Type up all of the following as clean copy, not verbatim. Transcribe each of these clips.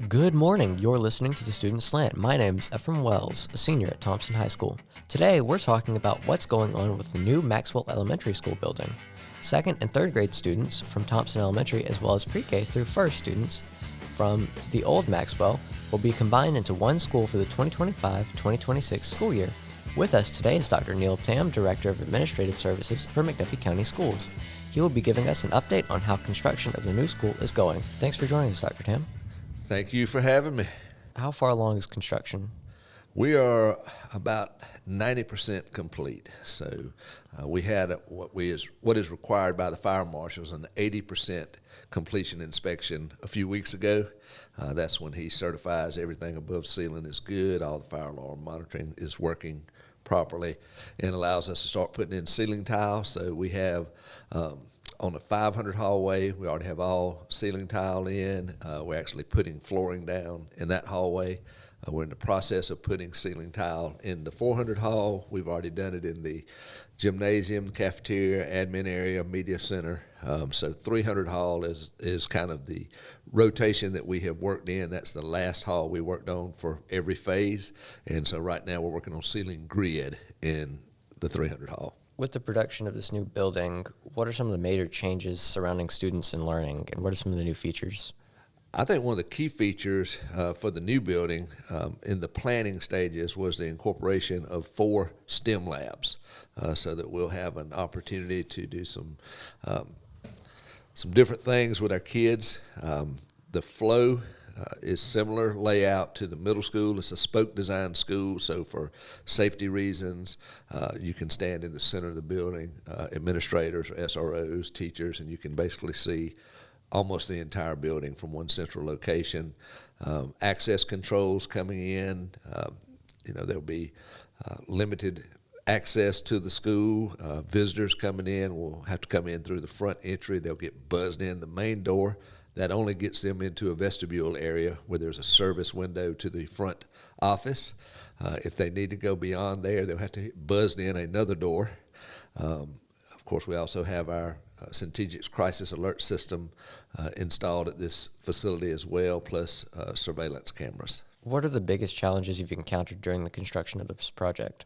Good morning. You're listening to the Student Slant. My name's Ephraim Wells, a senior at Thompson High School. Today, we're talking about what's going on with the new Maxwell Elementary School building. Second and third grade students from Thompson Elementary, as well as pre-K through first students from the old Maxwell, will be combined into one school for the 2025-2026 school year. With us today is Dr. Neil Tam, Director of Administrative Services for McDuffie County Schools. He will be giving us an update on how construction of the new school is going. Thanks for joining us, Dr. Tam. Thank you for having me. How far along is construction? We are about 90% complete. So we had what is required by the fire marshals, an 80% completion inspection a few weeks ago. That's when he certifies everything above ceiling is good, all the fire alarm monitoring is working properly, and allows us to start putting in ceiling tile. So we have on the 500 hallway, we already have all ceiling tile in. We're actually putting flooring down in that hallway. We're in the process of putting ceiling tile in the 400 hall. We've already done it in the gymnasium, cafeteria, admin area, media center. So 300 hall is kind of the rotation that we have worked in. That's the last hall we worked on for every phase. And so right now we're working on ceiling grid in the 300 hall. With the production of this new building, what are some of the major changes surrounding students and learning, and what are some of the new features? I think one of the key features for the new building in the planning stages was the incorporation of 4 STEM labs, so that we'll have an opportunity to do some different things with our kids. The flow is similar layout to the middle school. It's a spoke design school, so for safety reasons, you can stand in the center of the building, administrators, SROs, teachers, and you can basically see almost the entire building from one central location. Access controls coming in, there'll be limited access to the school. Visitors coming in will have to come in through the front entry. They'll get buzzed in the main door. That only gets them into a vestibule area where there's a service window to the front office. If they need to go beyond there, they'll have to get buzzed in another door. Of course, we also have our Centegix crisis alert system installed at this facility as well, plus surveillance cameras. What are the biggest challenges you've encountered during the construction of this project?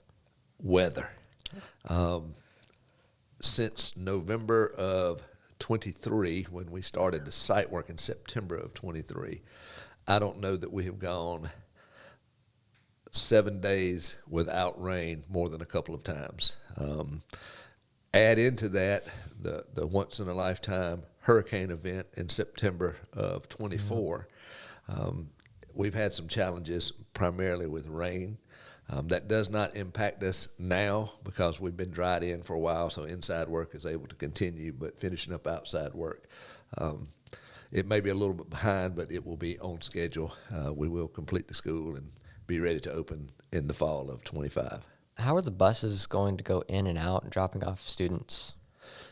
Weather. Since November of 23, when we started the site work in September of 23, I don't know that we have gone 7 days without rain more than a couple of times. Add into that the once-in-a-lifetime hurricane event in September of 24. We've had some challenges primarily with rain. That does not impact us now because we've been dried in for a while, so inside work is able to continue, but finishing up outside work, it may be a little bit behind, but it will be on schedule. We will complete the school and be ready to open in the fall of 25. How are the buses going to go in and out and dropping off students?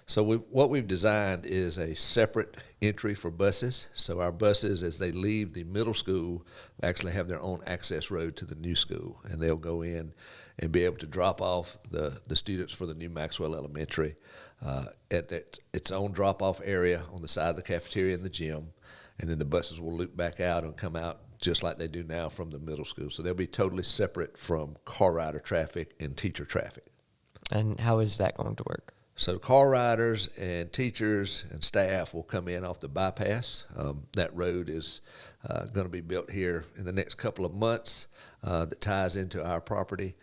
So what we've designed is a separate entry for buses. So our buses, as they leave the middle school, actually have their own access road to the new school, and they'll go in and be able to drop off the students for the new Maxwell Elementary at its own drop-off area on the side of the cafeteria and the gym, and then the buses will loop back out and come out just like they do now from the middle school. So they'll be totally separate from car rider traffic and teacher traffic. And how is that going to work? So car riders and teachers and staff will come in off the bypass. That road is going to be built here in the next couple of months that ties into our property.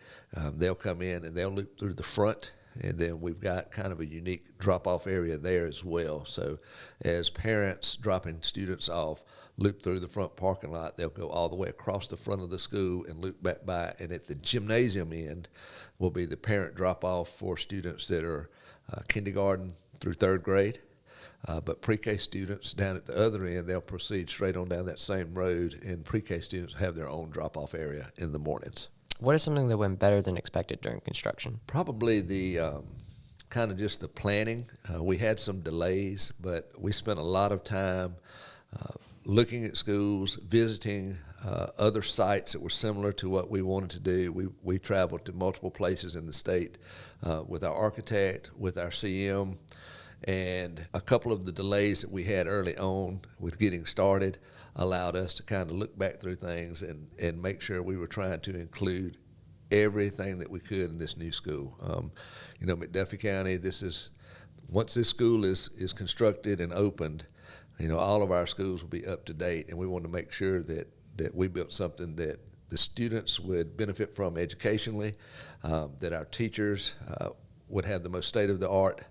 They'll come in and they'll loop through the front, and then we've got kind of a unique drop-off area there as well. So as parents dropping students off loop through the front parking lot, they'll go all the way across the front of the school and loop back by. And at the gymnasium end will be the parent drop-off for students that are kindergarten through third grade. But pre-K students down at the other end, they'll proceed straight on down that same road, and pre-K students have their own drop-off area in the mornings. What is something that went better than expected during construction? Probably the kind of just the planning. We had some delays, but we spent a lot of time looking at schools, visiting other sites that were similar to what we wanted to do. We traveled to multiple places in the state with our architect, with our CM, and a couple of the delays that we had early on with getting started allowed us to kind of look back through things and make sure we were trying to include everything that we could in this new school. McDuffie County, once this school is constructed and opened, all of our schools will be up to date, and we want to make sure that we built something that the students would benefit from educationally, that our teachers would have the most state-of-the-art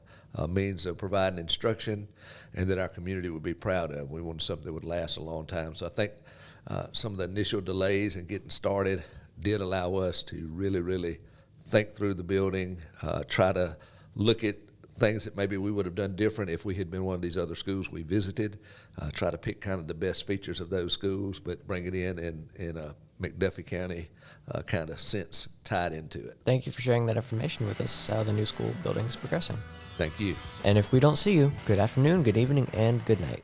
means of providing instruction, and that our community would be proud of. We wanted something that would last a long time. So I think some of the initial delays in getting started did allow us to really, really think through the building, try to look at things that maybe we would have done different if we had been one of these other schools we visited, try to pick kind of the best features of those schools, but bring it in a McDuffie County kind of sense tied into it. Thank you for sharing that information with us, how the new school building is progressing. Thank you. And if we don't see you, good afternoon, good evening, and good night.